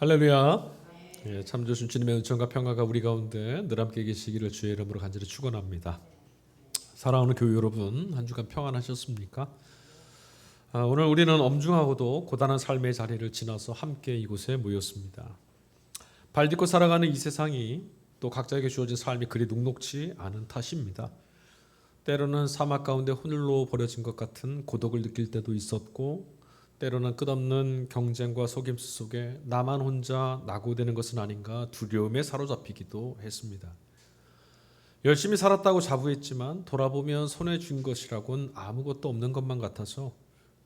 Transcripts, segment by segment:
할렐루야. 참 좋으신 주님의 은총과 평화가 우리 가운데 늘 함께 계시기를 주의 이름으로 간절히 축원합니다. 사랑하는 교회 여러분, 한 주간 평안하셨습니까? 오늘 우리는 엄중하고도 고단한 삶의 자리를 지나서 함께 이곳에 모였습니다. 발 딛고 살아가는 이 세상이 또 각자에게 주어진 삶이 그리 녹록지 않은 탓입니다. 때로는 사막 가운데 홀로 버려진 것 같은 고독을 느낄 때도 있었고, 때로는 끝없는 경쟁과 속임수 속에 나만 혼자 낙오되는 것은 아닌가 두려움에 사로잡히기도 했습니다. 열심히 살았다고 자부했지만 돌아보면 손에 쥔 것이라곤 아무것도 없는 것만 같아서,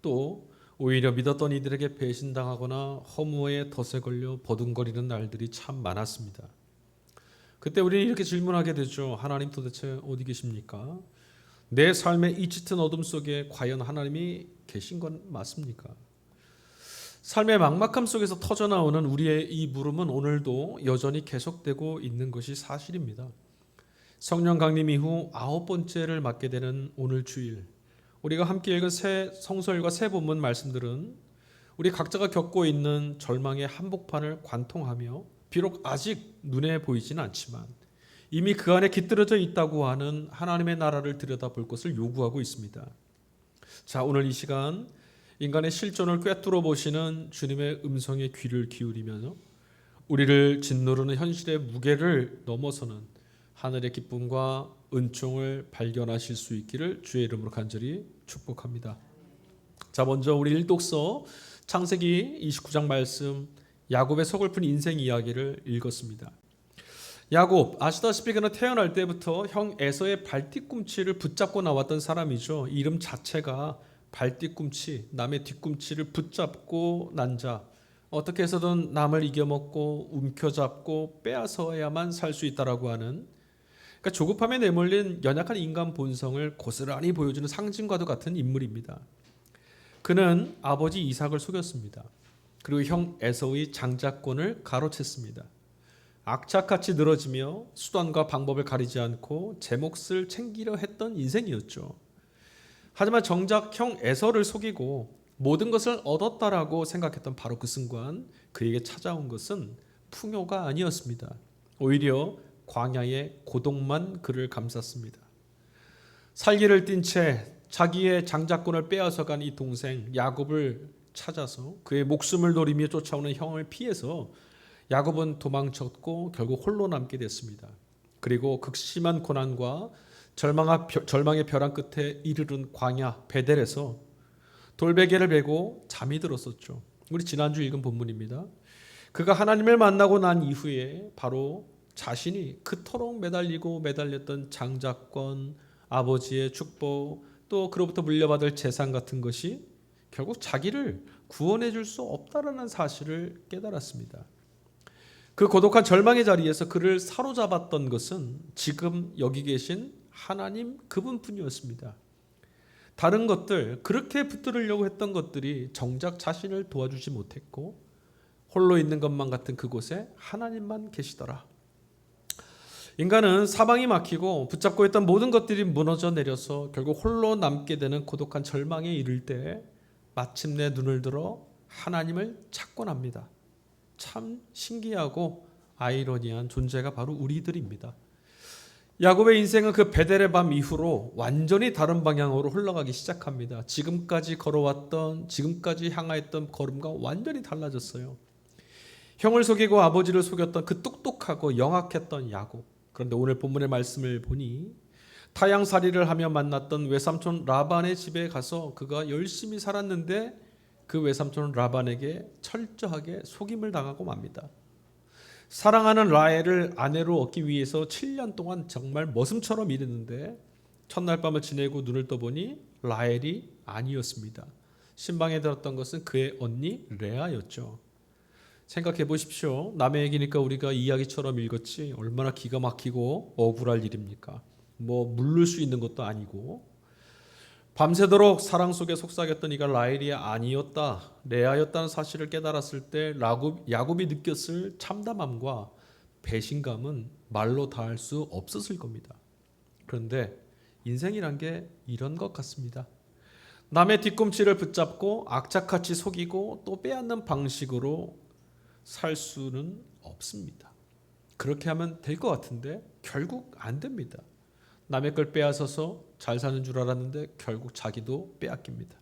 또 오히려 믿었던 이들에게 배신당하거나 허무에 덫에 걸려 버둥거리는 날들이 참 많았습니다. 그때 우리는 이렇게 질문하게 되죠. 하나님 도대체 어디 계십니까? 내 삶의 이 짙은 어둠 속에 과연 하나님이 계신 건 맞습니까? 삶의 막막함 속에서 터져나오는 우리의 이 물음은 오늘도 여전히 계속되고 있는 것이 사실입니다. 성령 강림 이후 9번째를 맞게 되는 오늘 주일, 우리가 함께 읽은 새 성서일과 새 본문 말씀들은 우리 각자가 겪고 있는 절망의 한복판을 관통하며 비록 아직 눈에 보이지는 않지만 이미 그 안에 깃들어져 있다고 하는 하나님의 나라를 들여다볼 것을 요구하고 있습니다. 자, 오늘 이 시간 인간의 실존을 꿰뚫어 보시는 주님의 음성에 귀를 기울이면서 우리를 짓누르는 현실의 무게를 넘어서는 하늘의 기쁨과 은총을 발견하실 수 있기를 주의 이름으로 간절히 축복합니다. 자, 먼저 우리 일독서 창세기 29장 말씀, 야곱의 서글픈 인생 이야기를 읽었습니다. 야곱, 아시다시피 그는 태어날 때부터 형 에서의 발뒤꿈치를 붙잡고 나왔던 사람이죠. 이름 자체가 발뒤꿈치, 남의 뒤꿈치를 붙잡고 난 자, 어떻게 해서든 남을 이겨먹고 움켜잡고 빼앗아야만 살 수 있다라고 하는, 그러니까 조급함에 내몰린 연약한 인간 본성을 고스란히 보여주는 상징과도 같은 인물입니다. 그는 아버지 이삭을 속였습니다. 그리고 형 에서의 장자권을 가로챘습니다. 악착같이 늘어지며 수단과 방법을 가리지 않고 제 몫을 챙기려 했던 인생이었죠. 하지만 정작 형 에서를 속이고 모든 것을 얻었다라고 생각했던 바로 그 순간 그에게 찾아온 것은 풍요가 아니었습니다. 오히려 광야의 고독만 그를 감쌌습니다. 살기를 띈 채 자기의 장자권을 빼앗아간 이 동생 야곱을 찾아서 그의 목숨을 노리며 쫓아오는 형을 피해서 야곱은 도망쳤고 결국 홀로 남게 됐습니다. 그리고 극심한 고난과 절망의 벼랑 끝에 이르른 광야 베델에서 돌베개를 베고 잠이 들었었죠. 우리 지난주 읽은 본문입니다. 그가 하나님을 만나고 난 이후에 바로 자신이 그토록 매달렸던 장자권, 아버지의 축복, 또 그로부터 물려받을 재산 같은 것이 결국 자기를 구원해 줄 수 없다라는 사실을 깨달았습니다. 그 고독한 절망의 자리에서 그를 사로잡았던 것은 지금 여기 계신 하나님 그분뿐이었습니다. 다른 것들, 그렇게 붙들으려고 했던 것들이 정작 자신을 도와주지 못했고 홀로 있는 것만 같은 그곳에 하나님만 계시더라. 인간은 사방이 막히고 붙잡고 있던 모든 것들이 무너져 내려서 결국 홀로 남게 되는 고독한 절망에 이를 때 마침내 눈을 들어 하나님을 찾곤 합니다. 참 신기하고 아이러니한 존재가 바로 우리들입니다. 야곱의 인생은 그 베델의 밤 이후로 완전히 다른 방향으로 흘러가기 시작합니다. 지금까지 향하였던 걸음과 완전히 달라졌어요. 형을 속이고 아버지를 속였던 그 똑똑하고 영악했던 야곱. 그런데 오늘 본문의 말씀을 보니 타향살이를 하며 만났던 외삼촌 라반의 집에 가서 그가 열심히 살았는데 그 외삼촌 라반에게 철저하게 속임을 당하고 맙니다. 사랑하는 라헬을 아내로 얻기 위해서 7년 동안 정말 머슴처럼 일했는데 첫날 밤을 지내고 눈을 떠보니 라헬이 아니었습니다. 신방에 들었던 것은 그의 언니 레아였죠. 생각해 보십시오. 남의 얘기니까 우리가 이야기처럼 읽었지 얼마나 기가 막히고 억울할 일입니까? 물를 수 있는 것도 아니고 밤새도록 사랑 속에 속삭였던 이가 라헬이 아니었다, 레아였다는 사실을 깨달았을 때 야곱이 느꼈을 참담함과 배신감은 말로 다할 수 없었을 겁니다. 그런데 인생이란 게 이런 것 같습니다. 남의 뒤꿈치를 붙잡고 악착같이 속이고 또 빼앗는 방식으로 살 수는 없습니다. 그렇게 하면 될 것 같은데 결국 안 됩니다. 남의 걸 빼앗아서 잘 사는 줄 알았는데 결국 자기도 빼앗깁니다.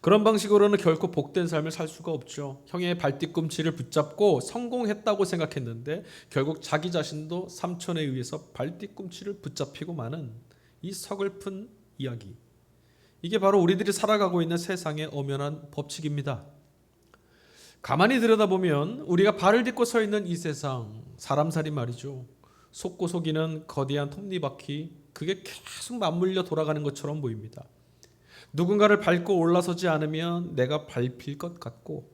그런 방식으로는 결코 복된 삶을 살 수가 없죠. 형의 발뒤꿈치를 붙잡고 성공했다고 생각했는데 결국 자기 자신도 삼촌에 의해서 발뒤꿈치를 붙잡히고 마는 이 서글픈 이야기. 이게 바로 우리들이 살아가고 있는 세상의 엄연한 법칙입니다. 가만히 들여다보면 우리가 발을 딛고 서 있는 이 세상, 사람살이 말이죠. 속고 속이는 거대한 톱니바퀴, 그게 계속 맞물려 돌아가는 것처럼 보입니다. 누군가를 밟고 올라서지 않으면 내가 밟힐 것 같고,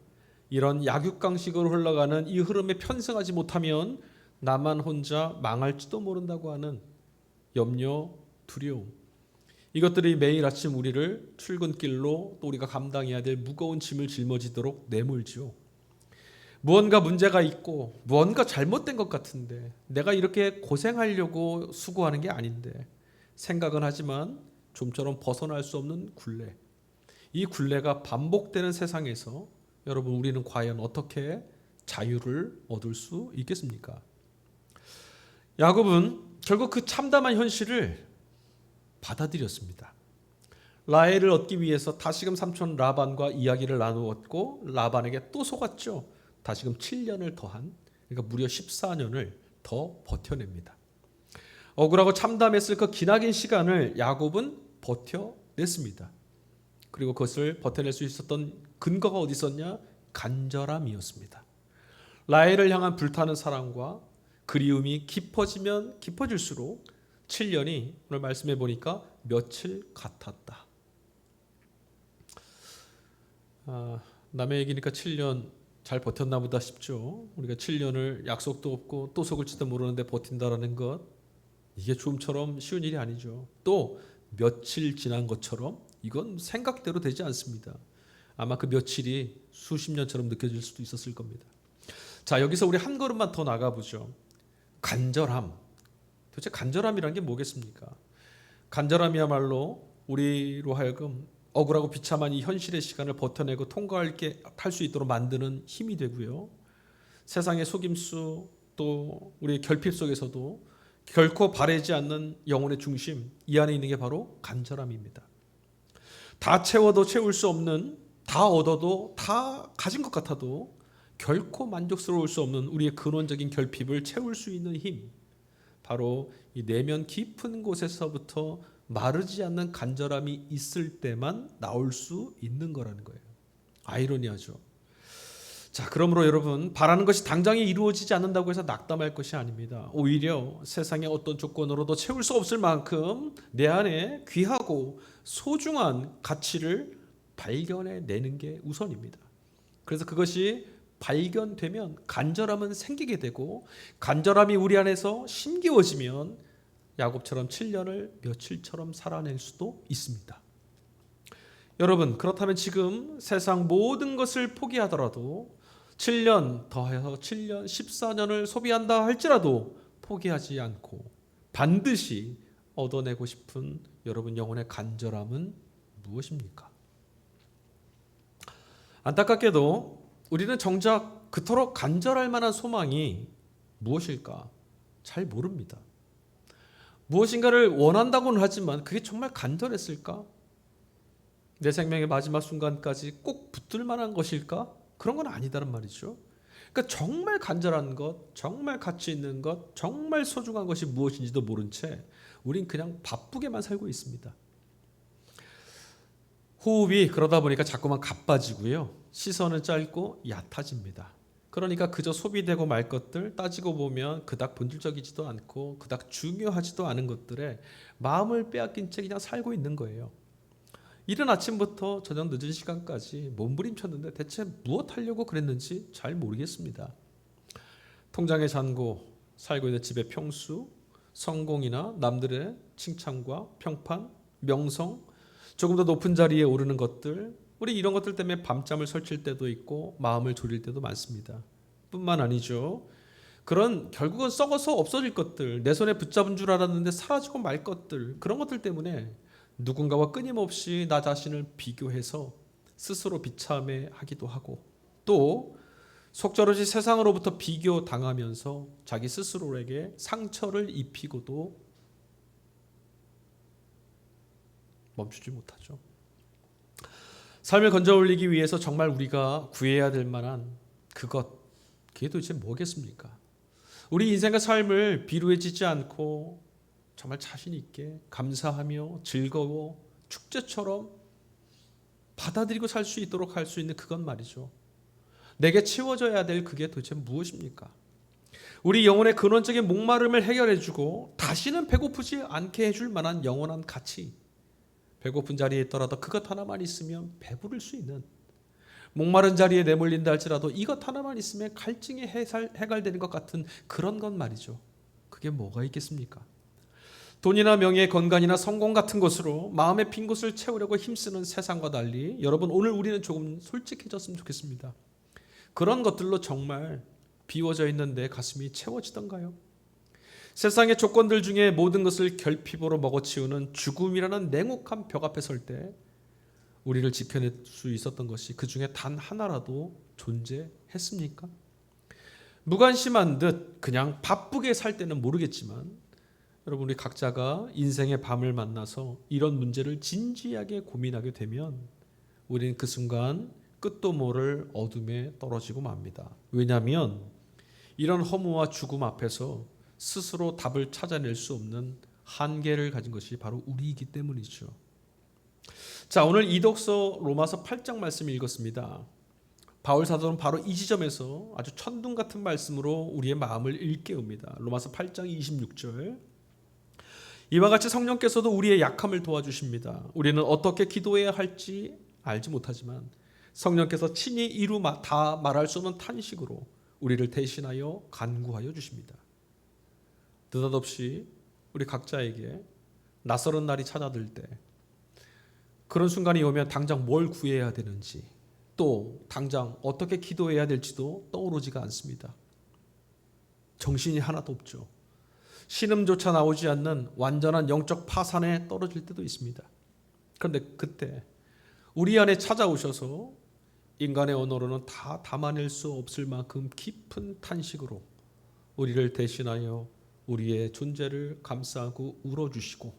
이런 약육강식으로 흘러가는 이 흐름에 편승하지 못하면 나만 혼자 망할지도 모른다고 하는 염려, 두려움. 이것들이 매일 아침 우리를 출근길로 또 우리가 감당해야 될 무거운 짐을 짊어지도록 내몰죠. 무언가 문제가 있고 무언가 잘못된 것 같은데 내가 이렇게 고생하려고 수고하는 게 아닌데 생각은 하지만 좀처럼 벗어날 수 없는 굴레. 이 굴레가 반복되는 세상에서 여러분 우리는 과연 어떻게 자유를 얻을 수 있겠습니까? 야곱은 결국 그 참담한 현실을 받아들였습니다. 라헬을 얻기 위해서 다시금 삼촌 라반과 이야기를 나누었고 라반에게 또 속았죠. 다시금 7년을 더한, 그러니까 무려 14년을 더 버텨냅니다. 억울하고 참담했을 그 기나긴 시간을 야곱은 버텨냈습니다. 그리고 그것을 버텨낼 수 있었던 근거가 어디 있었냐? 간절함이었습니다. 라헬을 향한 불타는 사랑과 그리움이 깊어지면 깊어질수록 7년이 오늘 말씀해 보니까 며칠 같았다. 남의 얘기니까 7년 잘 버텼나 보다 싶죠. 우리가 7년을 약속도 없고 또 속을지도 모르는데 버틴다라는 것, 이게 좀처럼 쉬운 일이 아니죠. 또 며칠 지난 것처럼 이건 생각대로 되지 않습니다. 아마 그 며칠이 수십 년처럼 느껴질 수도 있었을 겁니다. 자, 여기서 우리 한 걸음만 더 나가보죠. 간절함. 도대체 간절함이란 게 뭐겠습니까? 간절함이야말로 우리로 하여금 억울하고 비참한 이 현실의 시간을 버텨내고 통과할 수 있도록 만드는 힘이 되고요. 세상의 속임수 또 우리의 결핍 속에서도 결코 바래지 않는 영혼의 중심, 이 안에 있는 게 바로 간절함입니다. 다 채워도 채울 수 없는, 다 얻어도 다 가진 것 같아도 결코 만족스러울 수 없는 우리의 근원적인 결핍을 채울 수 있는 힘, 바로 이 내면 깊은 곳에서부터 마르지 않는 간절함이 있을 때만 나올 수 있는 거라는 거예요. 아이러니하죠. 자, 그러므로 여러분, 바라는 것이 당장에 이루어지지 않는다고 해서 낙담할 것이 아닙니다. 오히려 세상의 어떤 조건으로도 채울 수 없을 만큼 내 안에 귀하고 소중한 가치를 발견해내는 게 우선입니다. 그래서 그것이 발견되면 간절함은 생기게 되고, 간절함이 우리 안에서 심기워지면 야곱처럼 7년을 며칠처럼 살아낼 수도 있습니다. 여러분, 그렇다면 지금 세상 모든 것을 포기하더라도 7년 더해서 7년 14년을 소비한다 할지라도 포기하지 않고 반드시 얻어내고 싶은 여러분 영혼의 간절함은 무엇입니까? 안타깝게도 우리는 정작 그토록 간절할 만한 소망이 무엇일까 잘 모릅니다. 무엇인가를 원한다고는 하지만 그게 정말 간절했을까? 내 생명의 마지막 순간까지 꼭 붙들 만한 것일까? 그런 건 아니다는 말이죠. 그러니까 정말 간절한 것, 정말 가치 있는 것, 정말 소중한 것이 무엇인지도 모른 채 우린 그냥 바쁘게만 살고 있습니다. 호흡이 그러다 보니까 자꾸만 가빠지고요. 시선은 짧고 얕아집니다. 그러니까 그저 소비되고 말 것들, 따지고 보면 그닥 본질적이지도 않고 그닥 중요하지도 않은 것들에 마음을 빼앗긴 채 그냥 살고 있는 거예요. 이른 아침부터 저녁 늦은 시간까지 몸부림쳤는데 대체 무엇 하려고 그랬는지 잘 모르겠습니다. 통장의 잔고, 살고 있는 집의 평수, 성공이나 남들의 칭찬과 평판, 명성, 조금 더 높은 자리에 오르는 것들, 우리 이런 것들 때문에 밤잠을 설칠 때도 있고 마음을 졸일 때도 많습니다. 뿐만 아니죠. 그런 결국은 썩어서 없어질 것들, 내 손에 붙잡은 줄 알았는데 사라지고 말 것들, 그런 것들 때문에 누군가와 끊임없이 나 자신을 비교해서 스스로 비참해하기도 하고, 또 속절없이 세상으로부터 비교당하면서 자기 스스로에게 상처를 입히고도 멈추지 못하죠. 삶을 건져 올리기 위해서 정말 우리가 구해야 될 만한 그게 도대체 뭐겠습니까? 우리 인생과 삶을 비루해지지 않고 정말 자신 있게 감사하며 즐거워 축제처럼 받아들이고 살 수 있도록 할 수 있는 그것 말이죠. 내게 채워져야 될 그게 도대체 무엇입니까? 우리 영혼의 근원적인 목마름을 해결해주고 다시는 배고프지 않게 해줄 만한 영원한 가치, 배고픈 자리에 있더라도 그것 하나만 있으면 배부를 수 있는, 목마른 자리에 내몰린다 할지라도 이것 하나만 있으면 갈증이 해결되는 것 같은 그런 것 말이죠. 그게 뭐가 있겠습니까? 돈이나 명예, 건강이나 성공 같은 것으로 마음의 빈 곳을 채우려고 힘쓰는 세상과 달리 여러분, 오늘 우리는 조금 솔직해졌으면 좋겠습니다. 그런 것들로 정말 비워져 있는 내 가슴이 채워지던가요? 세상의 조건들 중에 모든 것을 결핍으로 먹어치우는 죽음이라는 냉혹한 벽 앞에 설 때 우리를 지켜낼 수 있었던 것이 그 중에 단 하나라도 존재했습니까? 무관심한 듯 그냥 바쁘게 살 때는 모르겠지만 여러분, 우리 각자가 인생의 밤을 만나서 이런 문제를 진지하게 고민하게 되면 우리는 그 순간 끝도 모를 어둠에 떨어지고 맙니다. 왜냐하면 이런 허무와 죽음 앞에서 스스로 답을 찾아낼 수 없는 한계를 가진 것이 바로 우리이기 때문이죠. 자, 오늘 이독서 로마서 8장 말씀을 읽었습니다. 바울 사도는 바로 이 지점에서 아주 천둥 같은 말씀으로 우리의 마음을 일깨웁니다. 로마서 8장 26절. 이와 같이 성령께서도 우리의 약함을 도와주십니다. 우리는 어떻게 기도해야 할지 알지 못하지만 성령께서 친히 이루 다 말할 수 없는 탄식으로 우리를 대신하여 간구하여 주십니다. 느닷없이 우리 각자에게 낯설은 날이 찾아들 때, 그런 순간이 오면 당장 뭘 구해야 되는지, 또 당장 어떻게 기도해야 될지도 떠오르지가 않습니다. 정신이 하나도 없죠. 신음조차 나오지 않는 완전한 영적 파산에 떨어질 때도 있습니다. 그런데 그때 우리 안에 찾아오셔서 인간의 언어로는 다 담아낼 수 없을 만큼 깊은 탄식으로 우리를 대신하여 우리의 존재를 감싸고 울어주시고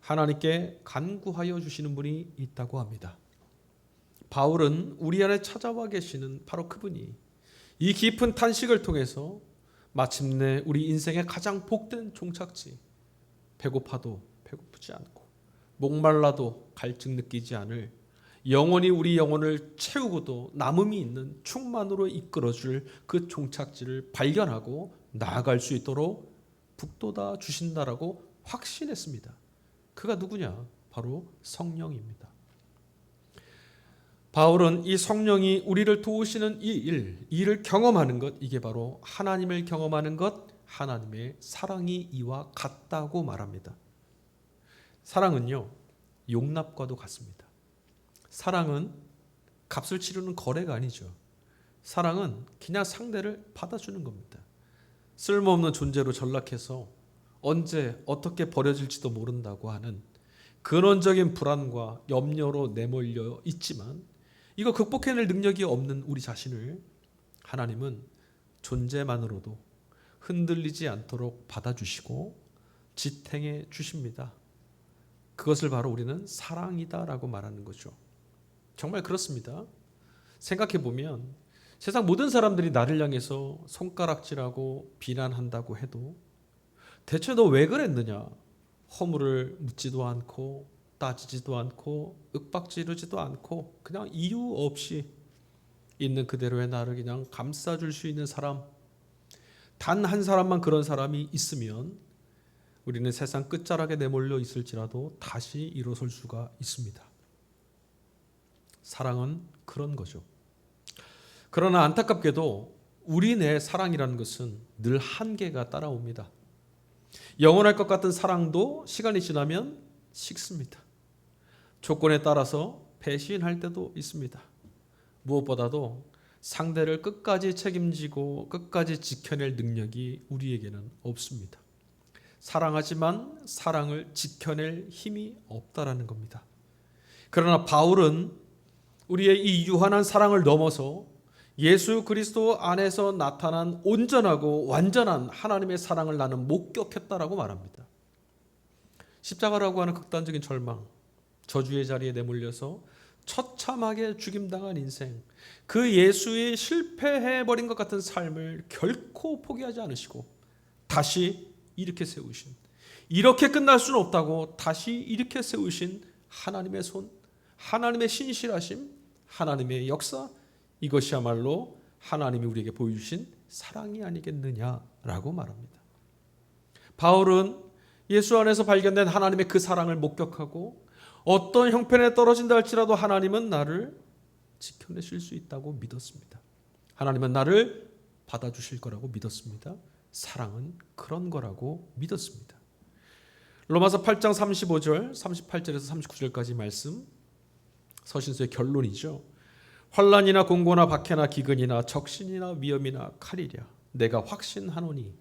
하나님께 간구하여 주시는 분이 있다고 합니다. 바울은 우리 안에 찾아와 계시는 바로 그분이 이 깊은 탄식을 통해서 마침내 우리 인생의 가장 복된 종착지, 배고파도 배고프지 않고 목말라도 갈증 느끼지 않을, 영원히 우리 영혼을 채우고도 남음이 있는 충만으로 이끌어줄 그 종착지를 발견하고 나아갈 수 있도록 북돋아 주신다라고 확신했습니다. 그가 누구냐? 바로 성령입니다. 바울은 이 성령이 우리를 도우시는 이 일을 경험하는 것, 이게 바로 하나님을 경험하는 것, 하나님의 사랑이 이와 같다고 말합니다. 사랑은요, 용납과도 같습니다. 사랑은 값을 치르는 거래가 아니죠. 사랑은 그냥 상대를 받아주는 겁니다. 쓸모없는 존재로 전락해서 언제 어떻게 버려질지도 모른다고 하는 근원적인 불안과 염려로 내몰려 있지만 이거 극복해낼 능력이 없는 우리 자신을 하나님은 존재만으로도 흔들리지 않도록 받아주시고 지탱해 주십니다. 그것을 바로 우리는 사랑이다라고 말하는 거죠. 정말 그렇습니다. 생각해보면 세상 모든 사람들이 나를 향해서 손가락질하고 비난한다고 해도 대체 너 왜 그랬느냐? 허물을 묻지도 않고 따지지도 않고 윽박지르지도 않고 그냥 이유 없이 있는 그대로의 나를 그냥 감싸줄 수 있는 사람, 단 한 사람만 그런 사람이 있으면 우리는 세상 끝자락에 내몰려 있을지라도 다시 일어설 수가 있습니다. 사랑은 그런 거죠. 그러나 안타깝게도 우리 내 사랑이라는 것은 늘 한계가 따라옵니다. 영원할 것 같은 사랑도 시간이 지나면 식습니다. 조건에 따라서 배신할 때도 있습니다. 무엇보다도 상대를 끝까지 책임지고 끝까지 지켜낼 능력이 우리에게는 없습니다. 사랑하지만 사랑을 지켜낼 힘이 없다라는 겁니다. 그러나 바울은 우리의 이 유한한 사랑을 넘어서 예수 그리스도 안에서 나타난 온전하고 완전한 하나님의 사랑을 나는 목격했다라고 말합니다. 십자가라고 하는 극단적인 절망, 저주의 자리에 내몰려서 처참하게 죽임당한 인생, 그 예수의 실패해버린 것 같은 삶을 결코 포기하지 않으시고 다시 일으켜 세우신, 이렇게 끝날 수는 없다고 다시 일으켜 세우신 하나님의 손, 하나님의 신실하심, 하나님의 역사, 이것이야말로 하나님이 우리에게 보여주신 사랑이 아니겠느냐라고 말합니다. 바울은 예수 안에서 발견된 하나님의 그 사랑을 목격하고 어떤 형편에 떨어진다 할지라도 하나님은 나를 지켜내실 수 있다고 믿었습니다. 하나님은 나를 받아주실 거라고 믿었습니다. 사랑은 그런 거라고 믿었습니다. 로마서 8장 35절, 38절에서 39절까지 말씀, 서신서의 결론이죠. 환난이나 공고나 박해나 기근이나 적신이나 위험이나 칼이랴 내가 확신하노니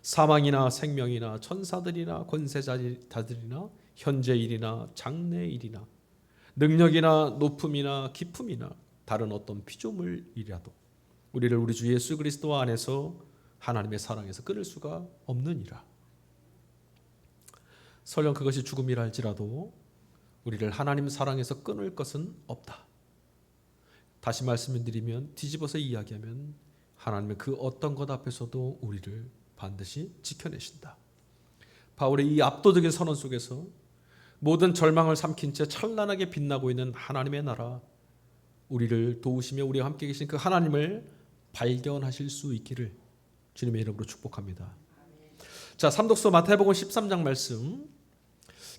사망이나 생명이나 천사들이나 권세자들이나 현재 일이나 장래 일이나 능력이나 높음이나 깊음이나 다른 어떤 피조물이라도 우리를 우리 주 예수 그리스도 안에서 하나님의 사랑에서 끊을 수가 없느니라. 설령 그것이 죽음이라 할지라도 우리를 하나님 사랑에서 끊을 것은 없다. 다시 말씀드리면, 뒤집어서 이야기하면 하나님은 그 어떤 것 앞에서도 우리를 반드시 지켜내신다. 바울의 이 압도적인 선언 속에서 모든 절망을 삼킨 채 찬란하게 빛나고 있는 하나님의 나라, 우리를 도우시며 우리와 함께 계신 그 하나님을 발견하실 수 있기를 주님의 이름으로 축복합니다. 자, 삼독서 마태복음 13장 말씀,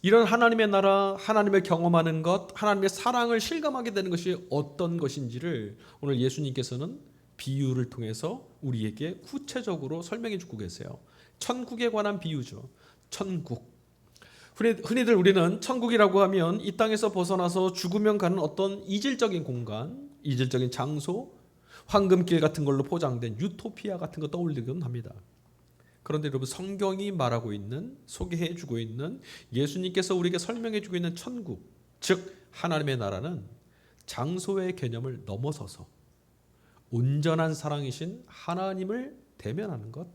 이런 하나님의 나라, 하나님을 경험하는 것, 하나님의 사랑을 실감하게 되는 것이 어떤 것인지를 오늘 예수님께서는 비유를 통해서 우리에게 구체적으로 설명해 주고 계세요. 천국에 관한 비유죠. 천국. 흔히들 우리는 천국이라고 하면 이 땅에서 벗어나서 죽으면 가는 어떤 이질적인 공간, 이질적인 장소, 황금길 같은 걸로 포장된 유토피아 같은 거 떠올리곤 합니다. 그런데 여러분, 성경이 말하고 있는, 소개해 주고 있는, 예수님께서 우리에게 설명해 주고 있는 천국, 즉 하나님의 나라는 장소의 개념을 넘어서서 온전한 사랑이신 하나님을 대면하는 것,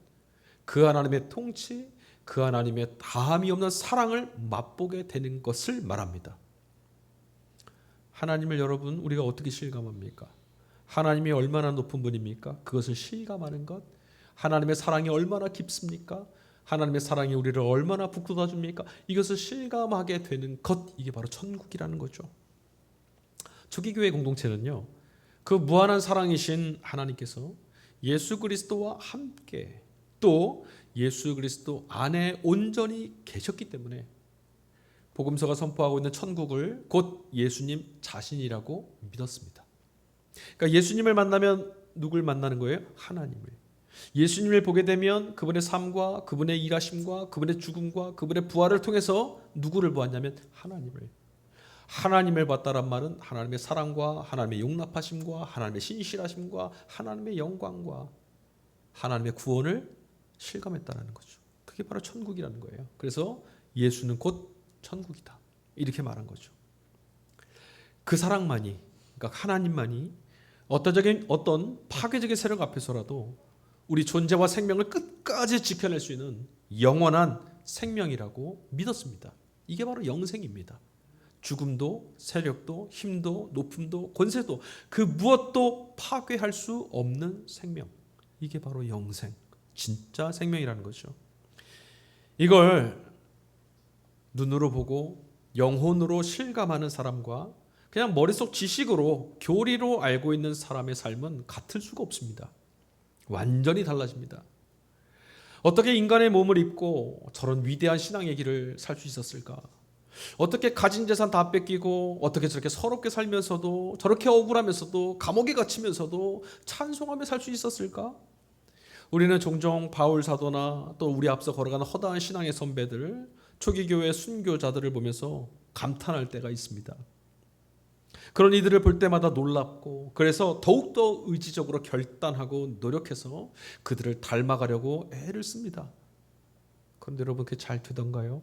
그 하나님의 통치, 그 하나님의 다함이 없는 사랑을 맛보게 되는 것을 말합니다. 하나님을 여러분, 우리가 어떻게 실감합니까? 하나님이 얼마나 높은 분입니까? 그것을 실감하는 것, 하나님의 사랑이 얼마나 깊습니까? 하나님의 사랑이 우리를 얼마나 북돋아 줍니까? 이것을 실감하게 되는 것, 이게 바로 천국이라는 거죠. 초기교회 공동체는요, 그 무한한 사랑이신 하나님께서 예수 그리스도와 함께 또 예수 그리스도 안에 온전히 계셨기 때문에 복음서가 선포하고 있는 천국을 곧 예수님 자신이라고 믿었습니다. 그러니까 예수님을 만나면 누굴 만나는 거예요? 하나님을. 예수님을 보게 되면 그분의 삶과 그분의 일하심과 그분의 죽음과 그분의 부활을 통해서 누구를 보았냐면 하나님을. 하나님을 봤다란 말은 하나님의 사랑과 하나님의 용납하심과 하나님의 신실하심과 하나님의 영광과 하나님의 구원을 실감했다는 거죠. 그게 바로 천국이라는 거예요. 그래서 예수는 곧 천국이다, 이렇게 말한 거죠. 그 사랑만이, 그러니까 하나님만이 어떤 파괴적인 세력 앞에서라도 우리 존재와 생명을 끝까지 지켜낼 수 있는 영원한 생명이라고 믿었습니다. 이게 바로 영생입니다. 죽음도 세력도 힘도 높음도 권세도 그 무엇도 파괴할 수 없는 생명, 이게 바로 영생, 진짜 생명이라는 거죠. 이걸 눈으로 보고 영혼으로 실감하는 사람과 그냥 머릿속 지식으로 교리로 알고 있는 사람의 삶은 같을 수가 없습니다. 완전히 달라집니다. 어떻게 인간의 몸을 입고 저런 위대한 신앙의 길을 살 수 있었을까? 어떻게 가진 재산 다 뺏기고 어떻게 저렇게 서럽게 살면서도 저렇게 억울하면서도 감옥에 갇히면서도 찬송하며 살 수 있었을까? 우리는 종종 바울 사도나 또 우리 앞서 걸어가는 허다한 신앙의 선배들, 초기교회 순교자들을 보면서 감탄할 때가 있습니다. 그런 이들을 볼 때마다 놀랍고 그래서 더욱더 의지적으로 결단하고 노력해서 그들을 닮아가려고 애를 씁니다. 그런데 여러분, 그게 잘 되던가요?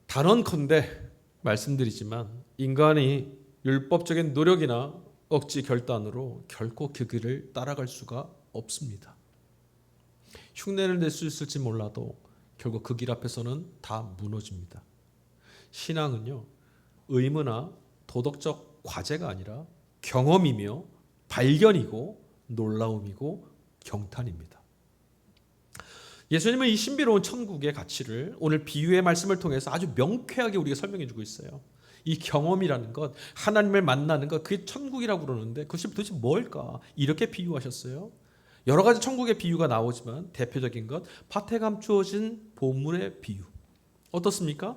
단언컨대 말씀드리지만 인간이 율법적인 노력이나 억지 결단으로 결코 그 길을 따라갈 수가 없습니다. 흉내를 낼 수 있을지 몰라도 결국 그 길 앞에서는 다 무너집니다. 신앙은요, 의무나 도덕적 과제가 아니라 경험이며 발견이고 놀라움이고 경탄입니다. 예수님은 이 신비로운 천국의 가치를 오늘 비유의 말씀을 통해서 아주 명쾌하게 우리가 설명해 주고 있어요. 이 경험이라는 것, 하나님을 만나는 것, 그게 천국이라고 그러는데 그것이 도대체 뭘까? 이렇게 비유하셨어요. 여러 가지 천국의 비유가 나오지만 대표적인 것, 밭에 감추어진 보물의 비유. 어떻습니까?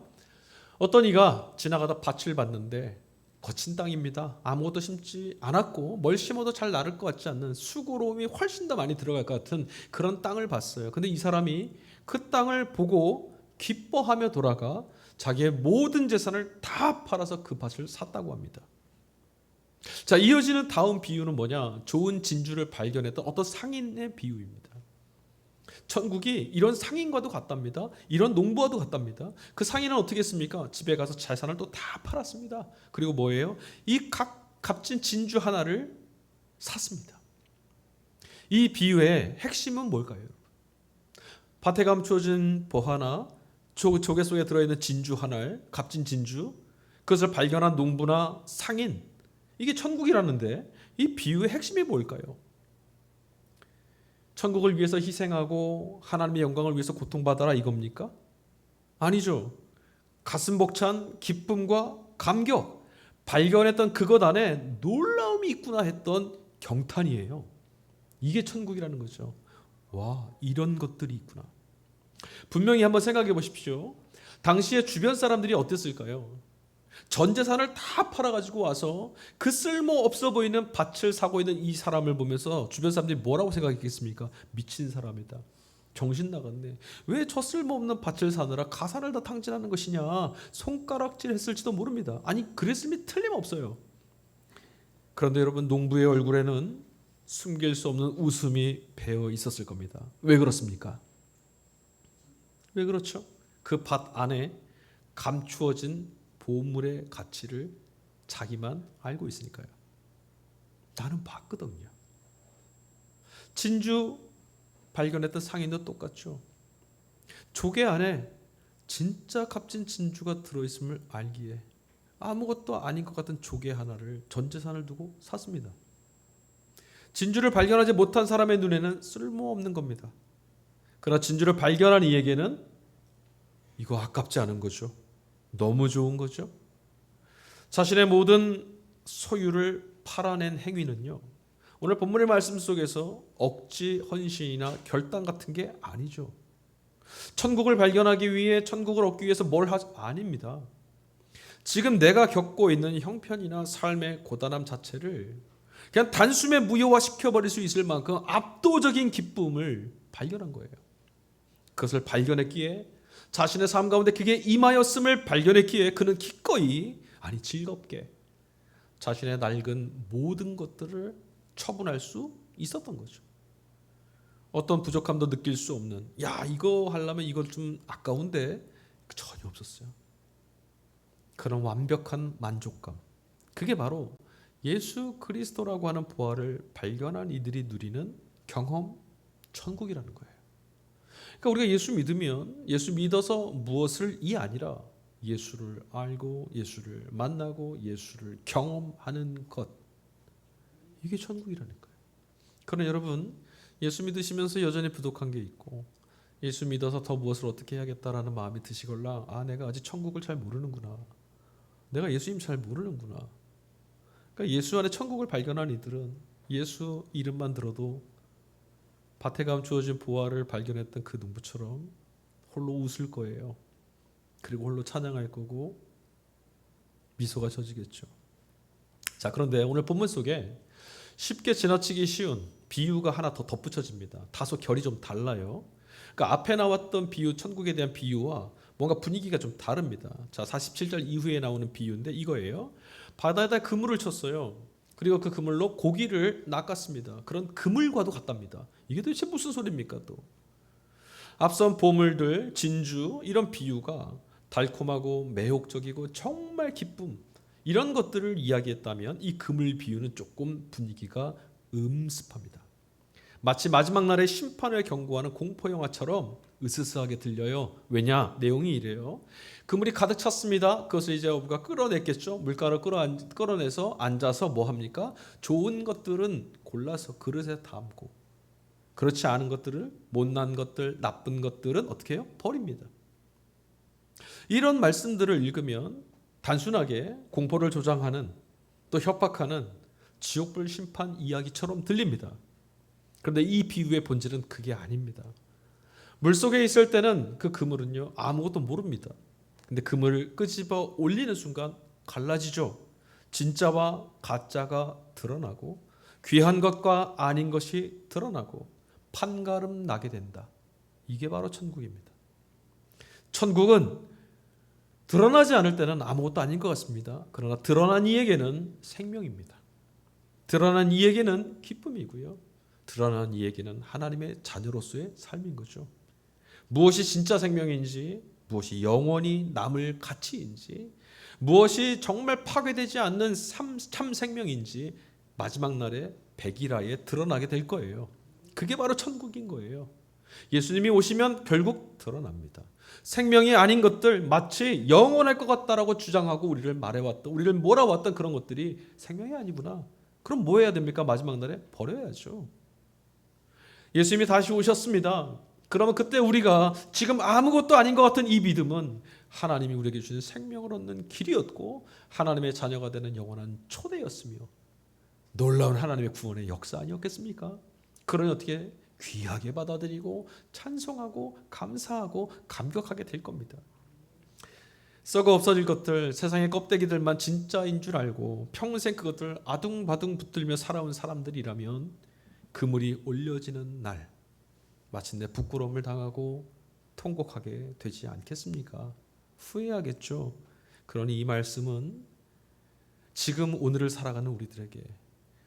어떤 이가 지나가다 밭을 봤는데 거친 땅입니다. 아무것도 심지 않았고 뭘 심어도 잘 나를 것 같지 않는 수고로움이 훨씬 더 많이 들어갈 것 같은 그런 땅을 봤어요. 근데 이 사람이 그 땅을 보고 기뻐하며 돌아가 자기의 모든 재산을 다 팔아서 그 밭을 샀다고 합니다. 자, 이어지는 다음 비유는 뭐냐? 좋은 진주를 발견했던 어떤 상인의 비유입니다. 천국이 이런 상인과도 같답니다. 이런 농부와도 같답니다. 그 상인은 어떻게 했습니까? 집에 가서 재산을 또 다 팔았습니다. 그리고 뭐예요? 이 값진 진주 하나를 샀습니다. 이 비유의 핵심은 뭘까요? 밭에 감추어진 보 하나, 조개 속에 들어있는 진주 하나를, 값진 진주, 그것을 발견한 농부나 상인, 이게 천국이라는데 이 비유의 핵심이 뭘까요? 천국을 위해서 희생하고 하나님의 영광을 위해서 고통받아라 이겁니까? 아니죠. 가슴 벅찬 기쁨과 감격, 발견했던 그것 안에 놀라움이 있구나 했던 경탄이에요. 이게 천국이라는 거죠. 와, 이런 것들이 있구나. 분명히 한번 생각해 보십시오. 당시에 주변 사람들이 어땠을까요? 전 재산을 다 팔아가지고 와서 그 쓸모없어 보이는 밭을 사고 있는 이 사람을 보면서 주변 사람들이 뭐라고 생각했겠습니까? 미친 사람이다. 정신 나갔네. 왜 저 쓸모없는 밭을 사느라 가산을 다 탕진하는 것이냐. 손가락질 했을지도 모릅니다. 아니 그랬으면 틀림없어요. 그런데 여러분, 농부의 얼굴에는 숨길 수 없는 웃음이 배어 있었을 겁니다. 왜 그렇습니까? 왜 그렇죠? 그 밭 안에 감추어진 보물의 가치를 자기만 알고 있으니까요. 나는 봤거든요. 진주 발견했던 상인도 똑같죠. 조개 안에 진짜 값진 진주가 들어있음을 알기에 아무것도 아닌 것 같은 조개 하나를 전 재산을 두고 샀습니다. 진주를 발견하지 못한 사람의 눈에는 쓸모없는 겁니다. 그러나 진주를 발견한 이에게는 이거 아깝지 않은 거죠. 너무 좋은 거죠. 자신의 모든 소유를 팔아낸 행위는요, 오늘 본문의 말씀 속에서 억지 헌신이나 결단 같은 게 아니죠. 천국을 발견하기 위해, 천국을 얻기 위해서 뭘 하지? 아닙니다. 지금 내가 겪고 있는 형편이나 삶의 고단함 자체를 그냥 단숨에 무효화시켜버릴 수 있을 만큼 압도적인 기쁨을 발견한 거예요. 그것을 발견했기에, 자신의 삶 가운데 그게 임하였음을 발견했기에 그는 기꺼이, 아니 즐겁게 자신의 낡은 모든 것들을 처분할 수 있었던 거죠. 어떤 부족함도 느낄 수 없는, 야 이거 하려면 이거 좀 아까운데, 전혀 없었어요. 그런 완벽한 만족감, 그게 바로 예수 그리스도라고 하는 보화를 발견한 이들이 누리는 경험 천국이라는 거예요. 그러니까 우리가 예수 믿으면, 예수 믿어서 무엇을 이 아니라 예수를 알고 예수를 만나고 예수를 경험하는 것, 이게 천국이라는 거예요. 그러나 여러분, 예수 믿으시면서 여전히 부족한 게 있고 예수 믿어서 더 무엇을 어떻게 해야겠다라는 마음이 드시걸라, 아 내가 아직 천국을 잘 모르는구나, 내가 예수님 잘 모르는구나. 그러니까 예수 안에 천국을 발견한 이들은 예수 이름만 들어도 밭에 감추어진 보화를 발견했던 그 농부처럼 홀로 웃을 거예요. 그리고 홀로 찬양할 거고 미소가 져지겠죠. 자, 그런데 오늘 본문 속에 쉽게 지나치기 쉬운 비유가 하나 더 덧붙여집니다. 다소 결이 좀 달라요. 그러니까 앞에 나왔던 비유, 천국에 대한 비유와 뭔가 분위기가 좀 다릅니다. 자, 47절 이후에 나오는 비유인데 이거예요. 바다에다 그물을 쳤어요. 그리고 그 그물로 고기를 낚았습니다. 그런 그물과도 같답니다. 이게 도대체 무슨 소리입니까 또? 앞선 보물들, 진주, 이런 비유가 달콤하고 매혹적이고 정말 기쁨, 이런 것들을 이야기했다면 이 금을 비유는 조금 분위기가 음습합니다. 마치 마지막 날의 심판을 경고하는 공포영화처럼 으스스하게 들려요. 왜냐? 내용이 이래요. 그물이 가득 찼습니다. 그것을 이제 어부가 끌어냈겠죠. 물가를 끌어내서 앉아서 뭐 합니까? 좋은 것들은 골라서 그릇에 담고, 그렇지 않은 것들을, 못난 것들, 나쁜 것들은 어떻게 해요? 버립니다. 이런 말씀들을 읽으면 단순하게 공포를 조장하는, 또 협박하는 지옥불 심판 이야기처럼 들립니다. 그런데 이 비유의 본질은 그게 아닙니다. 물속에 있을 때는 그 그물은요, 아무것도 모릅니다. 근데 그물을 끄집어 올리는 순간 갈라지죠. 진짜와 가짜가 드러나고 귀한 것과 아닌 것이 드러나고 판가름 나게 된다. 이게 바로 천국입니다. 천국은 드러나지 않을 때는 아무것도 아닌 것 같습니다. 그러나 드러난 이에게는 생명입니다. 드러난 이에게는 기쁨이고요. 드러난 이에게는 하나님의 자녀로서의 삶인 거죠. 무엇이 진짜 생명인지, 무엇이 영원히 남을 가치인지, 무엇이 정말 파괴되지 않는 참 생명인지 마지막 날에 백일하에 드러나게 될 거예요. 그게 바로 천국인 거예요. 예수님이 오시면 결국 드러납니다. 생명이 아닌 것들, 마치 영원할 것 같다라고 주장하고 우리를 말해왔던, 우리를 몰아왔던 그런 것들이 생명이 아니구나. 그럼 뭐 해야 됩니까? 마지막 날에 버려야죠. 예수님이 다시 오셨습니다. 그러면 그때 우리가 지금 아무것도 아닌 것 같은 이 믿음은 하나님이 우리에게 주신 생명을 얻는 길이었고 하나님의 자녀가 되는 영원한 초대였으며 놀라운 하나님의 구원의 역사 아니었겠습니까? 그러니 어떻게 귀하게 받아들이고 찬송하고 감사하고 감격하게 될 겁니다. 썩어 없어질 것들, 세상의 껍데기들만 진짜인 줄 알고 평생 그것들 아둥바둥 붙들며 살아온 사람들이라면 그물이 올려지는 날 마침내 부끄러움을 당하고 통곡하게 되지 않겠습니까? 후회하겠죠. 그러니 이 말씀은 지금 오늘을 살아가는 우리들에게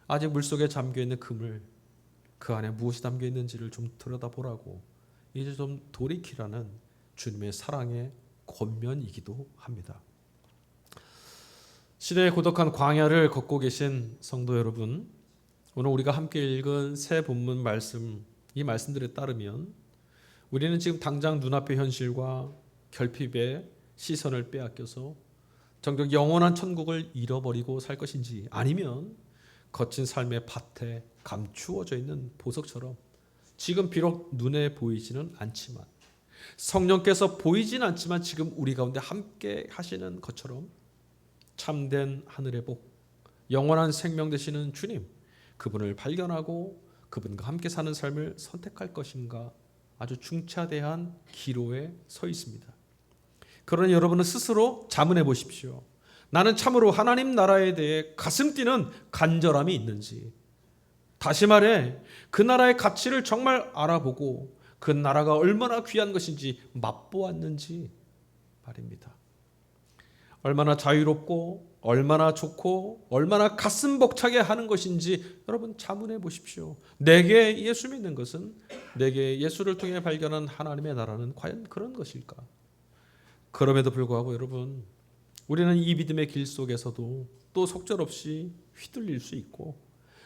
아직 물속에 잠겨있는 그물, 그 안에 무엇이 담겨있는지를 좀 들여다보라고 이제 좀 돌이키라는 주님의 사랑의 권면이기도 합니다. 시대의 고독한 광야를 걷고 계신 성도 여러분, 오늘 우리가 함께 읽은 새 본문 말씀, 이 말씀들에 따르면 우리는 지금 당장 눈앞의 현실과 결핍의 시선을 빼앗겨서 정작 영원한 천국을 잃어버리고 살 것인지, 아니면 거친 삶의 밭에 감추어져 있는 보석처럼 지금 비록 눈에 보이지는 않지만, 성령께서 보이진 않지만 지금 우리 가운데 함께 하시는 것처럼 참된 하늘의 복, 영원한 생명 되시는 주님, 그분을 발견하고 그분과 함께 사는 삶을 선택할 것인가, 아주 중차대한 기로에 서 있습니다. 그러니 여러분은 스스로 자문해 보십시오. 나는 참으로 하나님 나라에 대해 가슴 뛰는 간절함이 있는지, 다시 말해 그 나라의 가치를 정말 알아보고 그 나라가 얼마나 귀한 것인지 맛보았는지 말입니다. 얼마나 자유롭고 얼마나 좋고 얼마나 가슴 벅차게 하는 것인지 여러분 자문해 보십시오. 내게 예수 믿는 것은, 내게 예수를 통해 발견한 하나님의 나라는 과연 그런 것일까? 그럼에도 불구하고 여러분, 우리는 이 믿음의 길 속에서도 또 속절없이 휘둘릴 수 있고,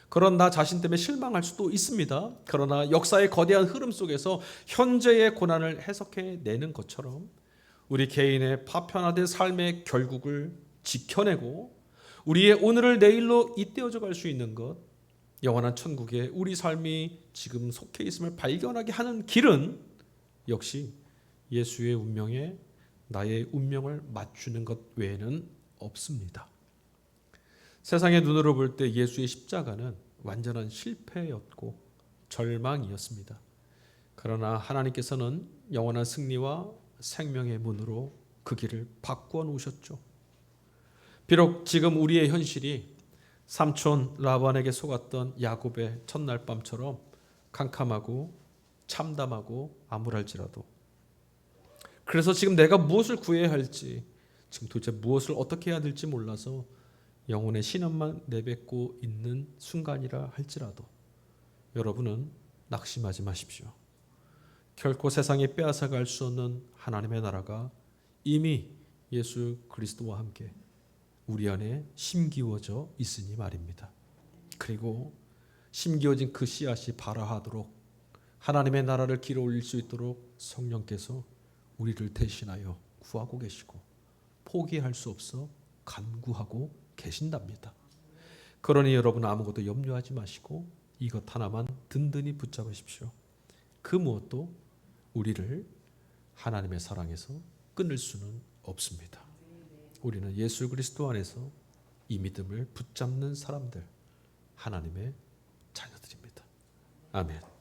그런 나 자신 때문에 실망할 수도 있습니다. 그러나 역사의 거대한 흐름 속에서 현재의 고난을 해석해 내는 것처럼 우리 개인의 파편화된 삶의 결국을 지켜내고 우리의 오늘을 내일로 잇대어져 갈 수 있는 것, 영원한 천국에 우리 삶이 지금 속해 있음을 발견하게 하는 길은 역시 예수의 운명에 나의 운명을 맞추는 것 외에는 없습니다. 세상의 눈으로 볼 때 예수의 십자가는 완전한 실패였고 절망이었습니다. 그러나 하나님께서는 영원한 승리와 생명의 문으로 그 길을 바꾸어 놓으셨죠. 비록 지금 우리의 현실이 삼촌 라반에게 속았던 야곱의 첫날 밤처럼 캄캄하고 참담하고 암울할지라도, 그래서 지금 내가 무엇을 구해야 할지, 지금 도대체 무엇을 어떻게 해야 될지 몰라서 영혼의 신음만 내뱉고 있는 순간이라 할지라도 여러분은 낙심하지 마십시오. 결코 세상에 빼앗아갈 수 없는 하나님의 나라가 이미 예수 그리스도와 함께 우리 안에 심기워져 있으니 말입니다. 그리고 심기워진 그 씨앗이 발화하도록 하나님의 나라를 길어 올릴 수 있도록 성령께서 우리를 대신하여 구하고 계시고 포기할 수 없어 간구하고 계신답니다. 그러니 여러분 아무것도 염려하지 마시고 이것 하나만 든든히 붙잡으십시오. 그 무엇도 우리를 하나님의 사랑에서 끊을 수는 없습니다. 우리는 예수 그리스도 안에서 이 믿음을 붙잡는 사람들, 하나님의 자녀들입니다. 아멘.